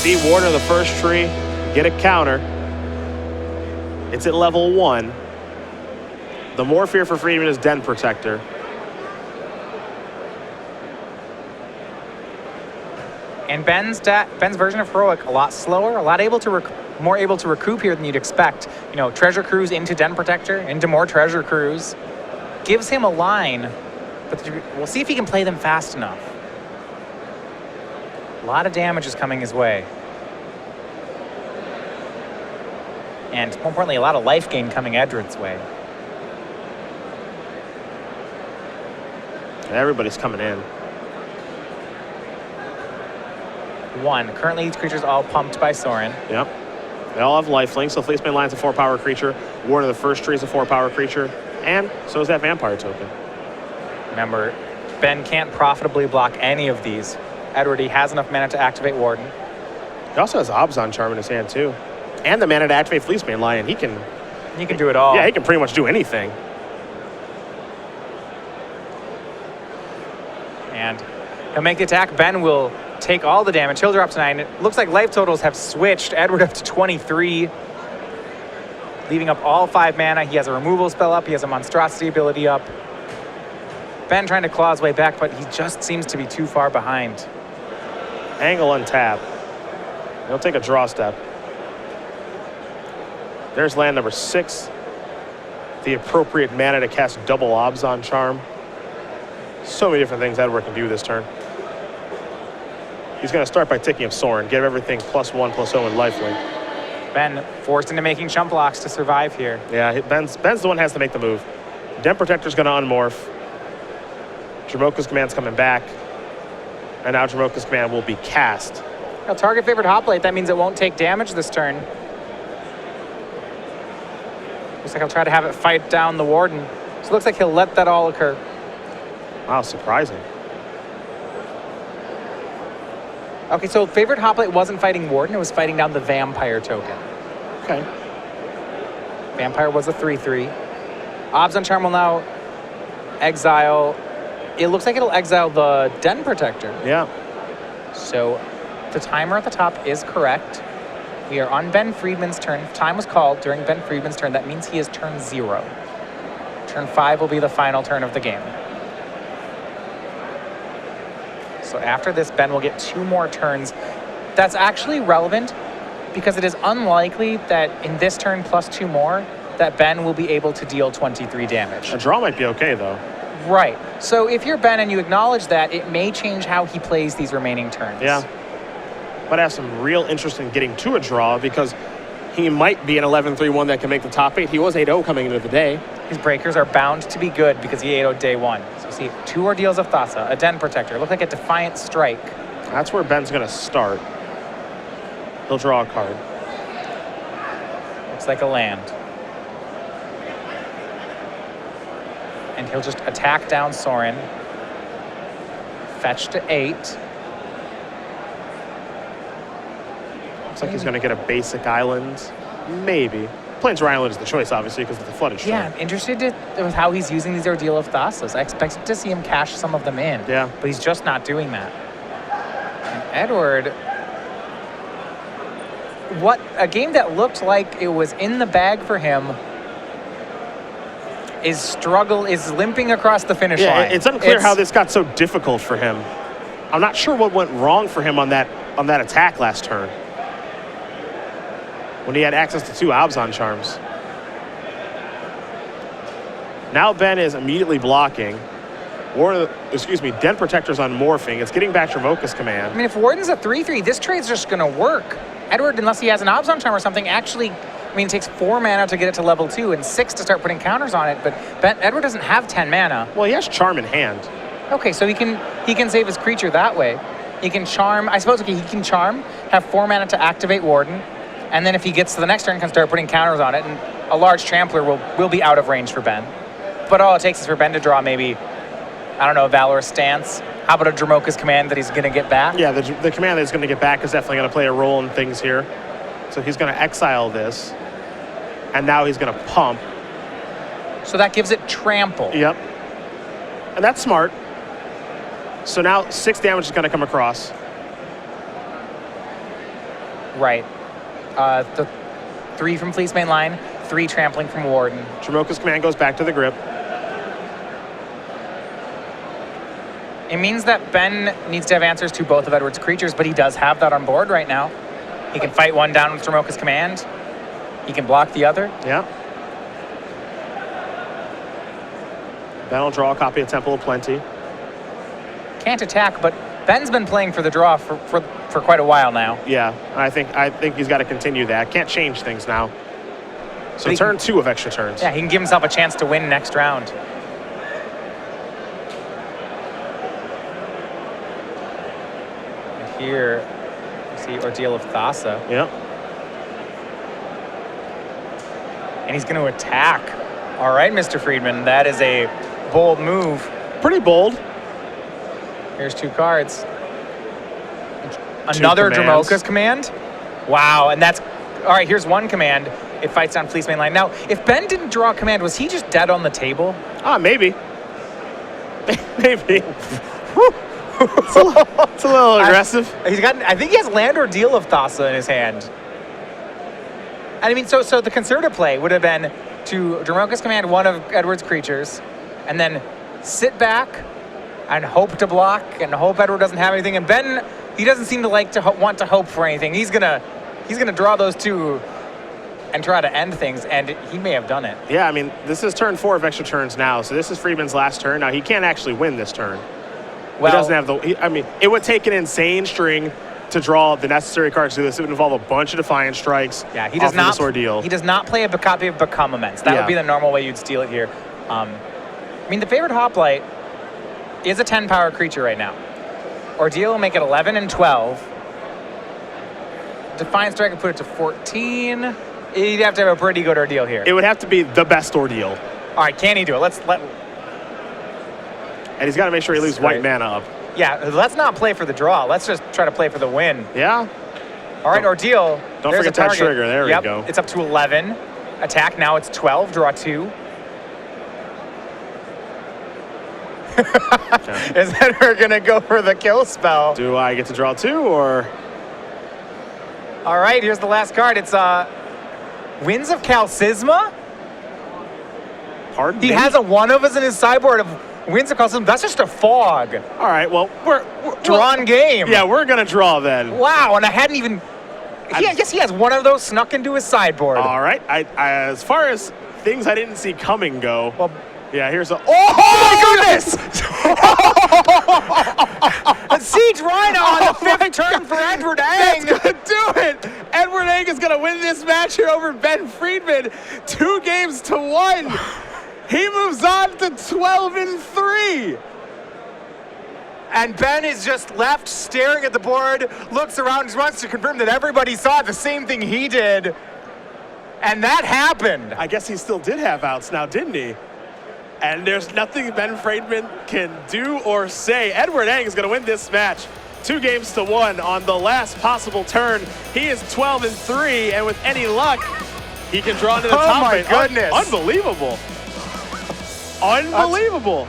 see Warden of the first tree get a counter. It's at level 1. The more fear for Friedman is Den Protector. And Ben's version of Heroic, a lot slower, a lot more able to recoup here than you'd expect. You know, Treasure Cruise into Den Protector, into more Treasure Cruise. Gives him a line, but we'll see if he can play them fast enough. A lot of damage is coming his way. And more importantly, a lot of life gain coming Edward's way. Everybody's coming in. 1. Currently, each creature's all pumped by Sorin. Yep. They all have lifelink, so Fleeceman Lion's a 4-power creature. Warden of the first tree is a 4-power creature. And so is that Vampire token. Remember, Ben can't profitably block any of these. Edward, he has enough mana to activate Warden. He also has Abzan Charm in his hand, too. And the mana to activate Fleeceman Lion. He can do it all. Yeah, he can pretty much do anything. And he'll make the attack. Ben will take all the damage. He'll drop to 9. It looks like life totals have switched. Edward up to 23. Leaving up all 5 mana. He has a removal spell up. He has a monstrosity ability up. Ben trying to claw his way back, but he just seems to be too far behind. Angle untap. He'll take a draw step. There's land number 6. The appropriate mana to cast double Abzan Charm. So many different things Edward can do this turn. He's going to start by ticking up Sorin. Give everything +1/+0 in lifelink. Ben forced into making chump blocks to survive here. Yeah, Ben's the one who has to make the move. Den Protector's going to unmorph. Jamoka's command's coming back. And now Jamoka's command will be cast. Now, target favored Hoplite. That means it won't take damage this turn. Looks like he'll try to have it fight down the Warden. So it looks like he'll let that all occur. Wow, surprising. Okay, so favorite Hoplite wasn't fighting Warden. It was fighting down the Vampire token. Okay. Vampire was a 3/3. Abzan Charm will now exile. It looks like it'll exile the Den Protector. Yeah. So the timer at the top is correct. We are on Ben Friedman's turn. If time was called during Ben Friedman's turn, that means he is turn 0. Turn 5 will be the final turn of the game. So after this, Ben will get 2 more turns. That's actually relevant because it is unlikely that in this turn plus 2 more, that Ben will be able to deal 23 damage. A draw might be okay, though. Right. So if you're Ben and you acknowledge that, it may change how he plays these remaining turns. Yeah. But I have some real interest in getting to a draw because he might be an 11-3-1 that can make the top 8. He was 8-0 coming into the day. His breakers are bound to be good because he 8-0'd day 1. So see, 2 Ordeals of Thassa, a Den Protector. Look like a Defiant Strike. That's where Ben's going to start. He'll draw a card. Looks like a land. And he'll just attack down Sorin. Fetch to 8. Looks like he's going to get a basic island. Maybe. Plains Island is the choice, obviously, because of the flooded shrine. Yeah, I'm interested with how he's using these Ordeal of Thassas. I expected to see him cash some of them in. Yeah. But he's just not doing that. And Edward, a game that looked like it was in the bag for him is limping across the finish line. Yeah, it's unclear how this got so difficult for him. I'm not sure what went wrong for him on that attack last turn, when he had access to 2 Abzan Charms. Now Ben is immediately blocking. Den Protector's unmorphing. It's getting back Jamoka's command. I mean, if Warden's a 3/3, this trade's just going to work. Edward, unless he has an Abzan Charm or something, actually, I mean, it takes 4 mana to get it to level 2 and 6 to start putting counters on it, but Edward doesn't have 10 mana. Well, he has Charm in hand. Okay, so he can save his creature that way. He can Charm, I suppose, okay, he can Charm, have 4 mana to activate Warden, and then if he gets to the next turn, can start putting counters on it, and a large Trampler will be out of range for Ben. But all it takes is for Ben to draw maybe, I don't know, a Valorous Stance. How about a Jamoka's command that he's going to get back? Yeah, the command that he's going to get back is definitely going to play a role in things here. So he's going to exile this, and now he's going to pump. So that gives it Trample. Yep. And that's smart. So now 6 damage is going to come across. Right. The 3 from Fleece main line, 3 trampling from Warden. Dromoka's command goes back to the grip. It means that Ben needs to have answers to both of Edward's creatures, but he does have that on board right now. He can fight one down with Dromoka's command. He can block the other. Yeah. Ben will draw a copy of Temple of Plenty. Can't attack, but Ben's been playing for the draw for quite a while now. Yeah, I think he's got to continue that. Can't change things now. So turn 2 of extra turns. Yeah, he can give himself a chance to win next round. And here, you see Ordeal of Thassa. Yep. And he's going to attack. All right, Mr. Friedman, that is a bold move. Pretty bold. Here's 2 cards. Another Dromoka's command. Wow, and that's... All right, here's 1 command. It fights down Fleece main line. Now, if Ben didn't draw a command, was he just dead on the table? Maybe. Maybe. It's a little aggressive. I think he has Land Ordeal of Thassa in his hand. And I mean, so the conservative play would have been to Dromoka's command 1 of Edward's creatures, and then sit back and hope to block and hope Edward doesn't have anything. And Ben, he doesn't seem to like to want to hope for anything. He's gonna draw those 2 and try to end things, and he may have done it. Yeah, I mean, this is turn 4 of extra turns now, so this is Friedman's last turn. Now, he can't actually win this turn. Well, he doesn't have I mean, it would take an insane string to draw the necessary cards to do this. It would involve a bunch of Defiant Strikes. Yeah, he does not. This ordeal. He does not play a copy of Become Immense. That would be the normal way you'd steal it here. I mean, the favorite Hoplite is a 10 power creature right now. Ordeal will make it 11 and 12. Defiant Strike would put it to 14. You'd have to have a pretty good ordeal here. It would have to be the best ordeal. All right, can he do it? And he's got to make sure he leaves white mana up. Yeah, let's not play for the draw. Let's just try to play for the win. Yeah. All right, Ordeal. Don't forget that trigger. There we go. It's up to 11. Attack, now it's 12. Draw 2. Is that we're going to go for the kill spell? Do I get to draw 2 or? All right, here's the last card. It's Winds of Calcisma. Pardon He me? has a 1 of us in his sideboard of Winds of Calcisma. That's just a fog. All right, well, we're Drawn game. Yeah, we're going to draw then. Wow, and I hadn't even... I guess he has 1 of those snuck into his sideboard. All right, I as far as things I didn't see coming go, Well, yeah, here's a... oh my goodness! A Siege Rhino on the 5th turn for Edward Ang. That's going to do it! Edward Ang is going to win this match here over Ben Friedman. 2 games to 1. He moves on to 12 and 3. And Ben is just left staring at the board, looks around, just wants to confirm that everybody saw the same thing he did. And that happened. I guess he still did have outs now, didn't he? And there's nothing Ben Friedman can do or say. Edward Ang is going to win this match 2 games to 1 on the last possible turn. He is 12 and 3, and with any luck, he can draw into the top. Oh my goodness. Unbelievable. Unbelievable.